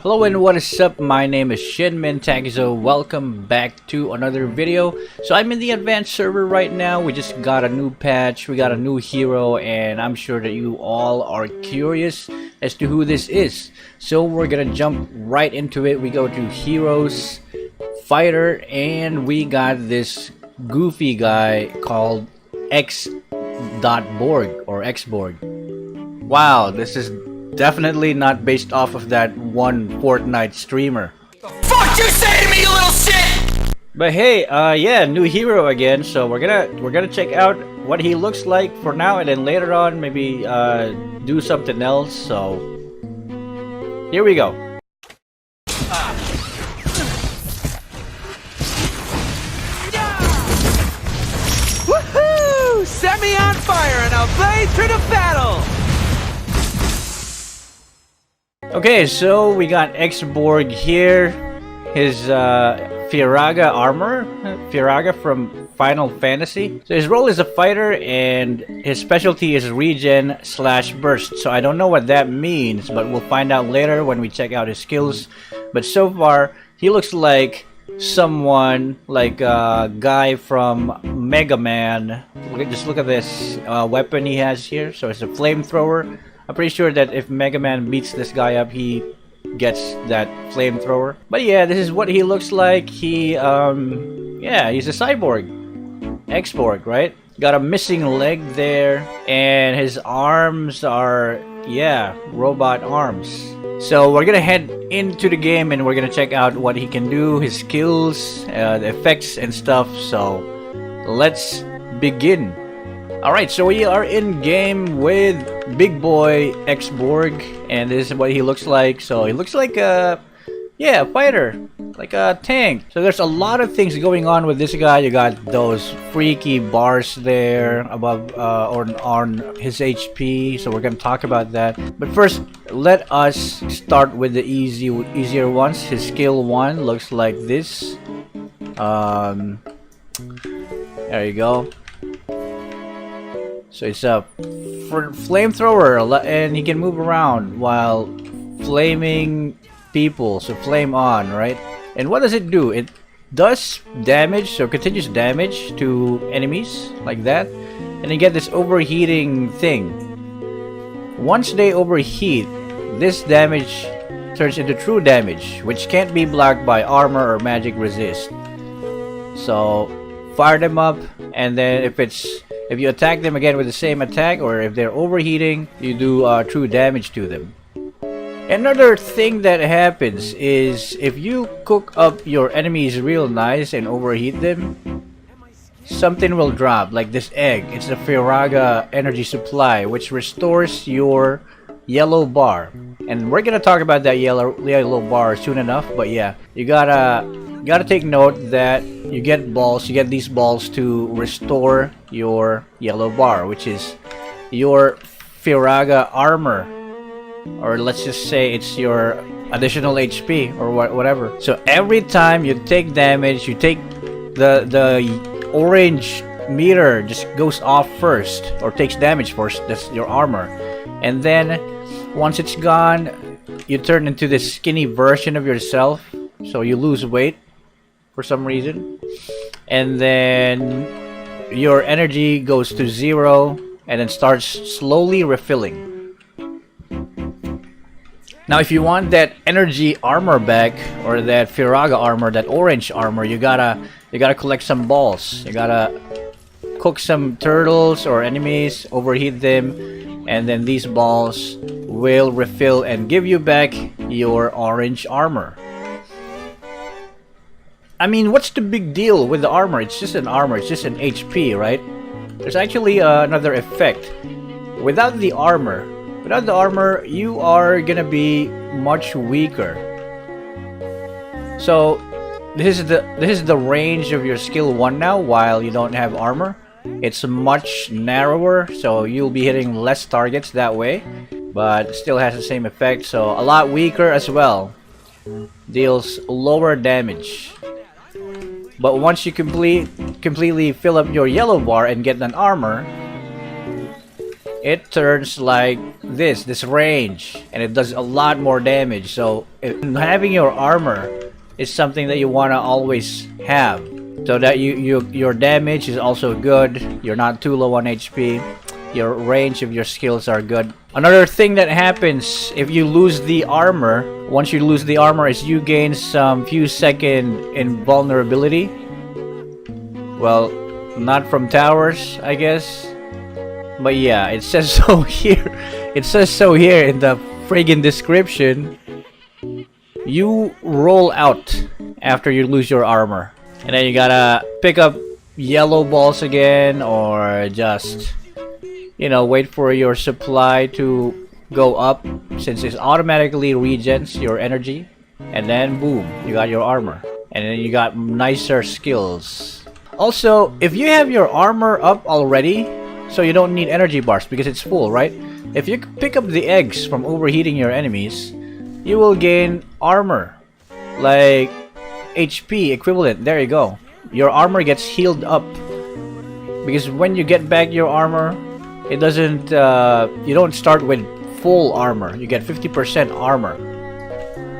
Hello and what is up? My name is Shinmin Takizo. Welcome back to another video. So I'm in the advanced server right now. We just got a new patch, we got a new hero, and I'm sure that you all are curious as to who this is. So we're gonna jump right into it. We go to Heroes, Fighter, and we got this goofy guy called X.Borg or X.Borg. Wow, this is definitely not based off of that one Fortnite streamer. The fuck you say to me, you little shit! But hey, yeah, new hero again. So we're gonna check out what he looks like for now, and then later on maybe do something else. So here we go. Woohoo! Set me on fire and I'll blaze through the battle! Okay, so we got X.Borg here. His Firaga armor, Firaga from Final Fantasy. So his role is a fighter, and his specialty is regen/burst. So I don't know what that means, but we'll find out later when we check out his skills. But so far, he looks like someone like a guy from Mega Man. Just look at this weapon he has here. So it's a flamethrower. I'm pretty sure that if Mega Man beats this guy up, he gets that flamethrower. But yeah, this is what he looks like. Yeah, he's a cyborg. X.Borg, right? Got a missing leg there, and his arms are, yeah, robot arms. So we're gonna head into the game and we're gonna check out what he can do, his skills, the effects and stuff. So let's begin. Alright, so we are in game with big boy X.Borg, and this is what he looks like. So he looks like a, yeah, fighter, like a tank. So there's a lot of things going on with this guy. You got those freaky bars there above on his HP, so we're gonna talk about that. But first, let us start with the easier ones. His skill 1 looks like this. There you go. So it's a flamethrower, and he can move around while flaming people. So flame on, right? And what does it do? It does damage, so continuous damage to enemies like that. And you get this overheating thing. Once they overheat, this damage turns into true damage, which can't be blocked by armor or magic resist. So fire them up, and then if you attack them again with the same attack, or if they're overheating, you do true damage to them. Another thing that happens is if you cook up your enemies real nice and overheat them, something will drop, like this egg. It's the Firaga energy supply, which restores your yellow bar. And we're gonna talk about that yellow bar soon enough. But yeah, you gotta take note that you get these balls to restore your yellow bar, which is your Firaga armor, or let's just say it's your additional HP or whatever. So every time you take damage, you take the orange meter just goes off first, or takes damage first. That's your armor, and then once it's gone, you turn into this skinny version of yourself. So you lose weight for some reason, and then your energy goes to 0 and then starts slowly refilling. Now if you want that energy armor back, or that Firaga armor, that orange armor, you gotta collect some balls. You gotta cook some turtles or enemies, overheat them, and then these balls will refill and give you back your orange armor. I mean, what's the big deal with the armor? It's just an armor, it's just an HP, right? There's actually another effect. Without the armor, you are gonna be much weaker. So this is the range of your skill 1 now, while you don't have armor. It's much narrower, so you'll be hitting less targets that way, but still has the same effect, so a lot weaker as well. Deals lower damage. But once you completely fill up your yellow bar and get an armor, it turns like this range, and it does a lot more damage. So having your armor is something that you want to always have, so that your damage is also good. You're not too low on HP. Your range of your skills are good. Another thing that happens if you lose the armor, once you lose the armor, is you gain some few second invulnerability. Well, not from towers, I guess. But yeah, it says so here. It says so here in the friggin' description. You roll out after you lose your armor. And then you gotta pick up yellow balls again, or just, you know, wait for your supply to go up, since it automatically regens your energy. And then boom, you got your armor. And then you got nicer skills. Also, if you have your armor up already, so you don't need energy bars because it's full, right? If you pick up the eggs from overheating your enemies, you will gain armor, like HP equivalent. There you go. Your armor gets healed up, because when you get back your armor, it doesn't you don't start with full armor. You get 50% armor.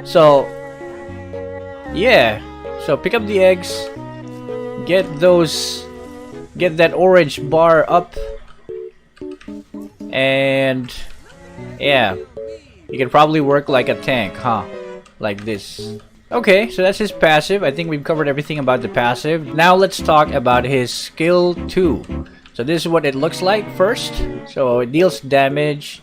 So yeah, so pick up the eggs, get that orange bar up, and yeah, you can probably work like a tank, huh? Like this. Okay, so that's his passive. I think we've covered everything about the passive. Now let's talk about his skill 2. So this is what it looks like first. So it deals damage.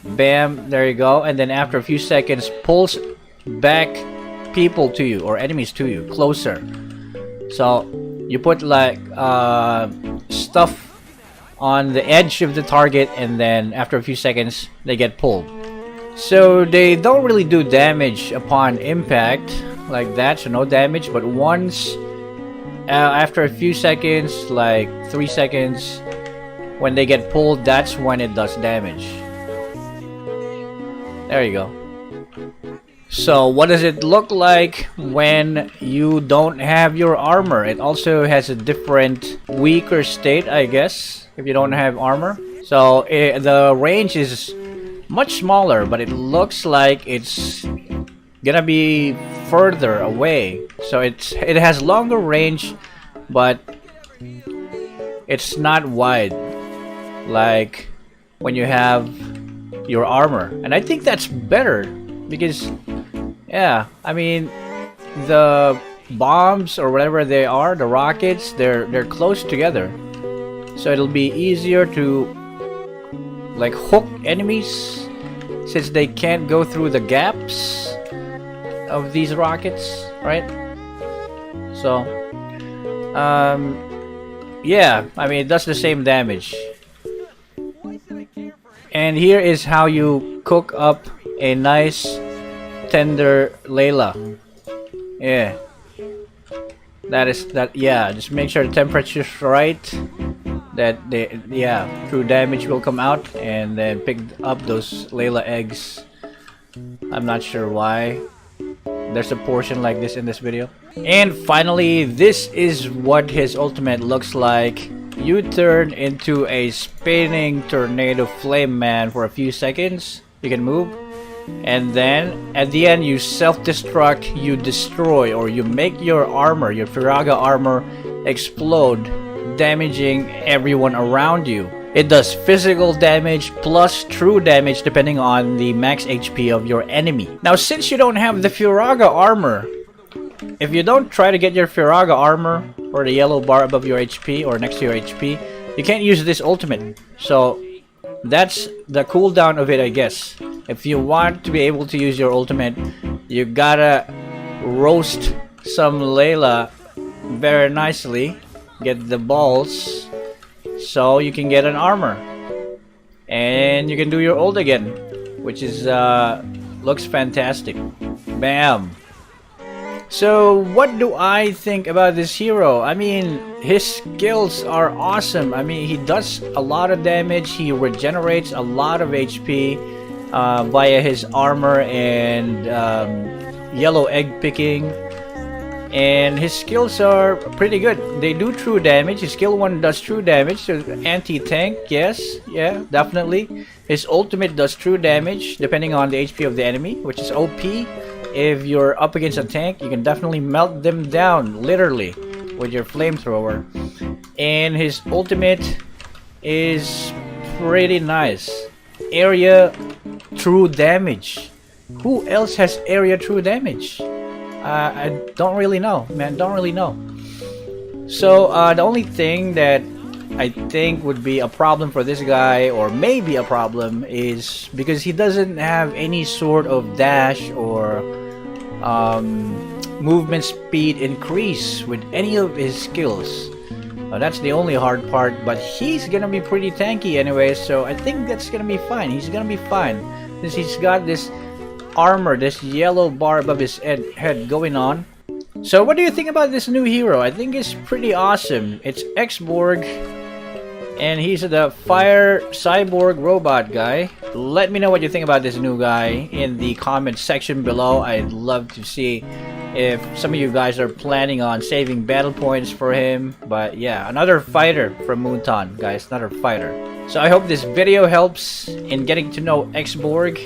Bam, there you go. And then after a few seconds, pulls back people to you, or enemies to you, closer. So you put like stuff on the edge of the target, and then after a few seconds they get pulled. So they don't really do damage upon impact like that, so no damage. But once after a few seconds, like 3 seconds, when they get pulled, that's when it does damage. There you go. So what does it look like when you don't have your armor? It also has a different weaker state, I guess, if you don't have armor. So the range is much smaller, but it looks like it's gonna be further away. So it has longer range, but it's not wide like when you have your armor. And I think that's better, because yeah, I mean, the bombs or whatever they are, the rockets, they're close together, so it'll be easier to like hook enemies, since they can't go through the gaps of these rockets, right? So yeah, I mean, it does the same damage. And here is how you cook up a nice tender Layla. Yeah, yeah, just make sure the temperature's right, that true damage will come out, and then pick up those Layla eggs. I'm not sure why there's a portion like this in this video. And finally, this is what his ultimate looks like. You turn into a spinning tornado flame man for a few seconds. You can move, and then at the end you self-destruct. You destroy, or you make your armor, your Firaga armor, explode, damaging everyone around you. It does physical damage plus true damage depending on the max HP of your enemy. Now, since you don't have the Firaga armor, if you don't try to get your Firaga armor, or the yellow bar above your HP or next to your HP, you can't use this ultimate. So that's the cooldown of it, I guess. If you want to be able to use your ultimate, you gotta roast some Layla very nicely, get the balls, so you can get an armor, and you can do your ult again, which is looks fantastic. Bam. So what do I think about this hero? I mean, his skills are awesome. I mean, he does a lot of damage. He regenerates a lot of HP via his armor and yellow egg picking. And his skills are pretty good. They do true damage. His skill 1 does true damage, so anti-tank, yes, yeah, definitely. His ultimate does true damage depending on the HP of the enemy, which is OP. If you're up against a tank, you can definitely melt them down, literally, with your flamethrower. And his ultimate is pretty nice. Area true damage. Who else has area true damage? I don't really know, man. Don't really know. So the only thing that I think would be a problem for this guy, or maybe a problem, is because he doesn't have any sort of dash or movement speed increase with any of his skills. That's the only hard part, but he's gonna be pretty tanky anyway, so I think that's gonna be fine. He's gonna be fine since he's got this armor, this yellow bar above his head going on. So what do you think about this new hero? I think it's pretty awesome. It's BORG, and he's the fire cyborg robot guy. Let me know what you think about this new guy in the comment section below. I'd love to see if some of you guys are planning on saving battle points for him. But yeah, another fighter from Moonton, guys, another fighter. So I hope this video helps in getting to know BORG.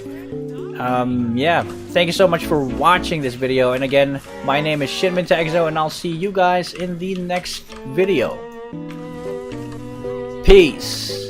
Yeah, thank you so much for watching this video, and again, my name is ShinminTaxo, and I'll see you guys in the next video. Peace.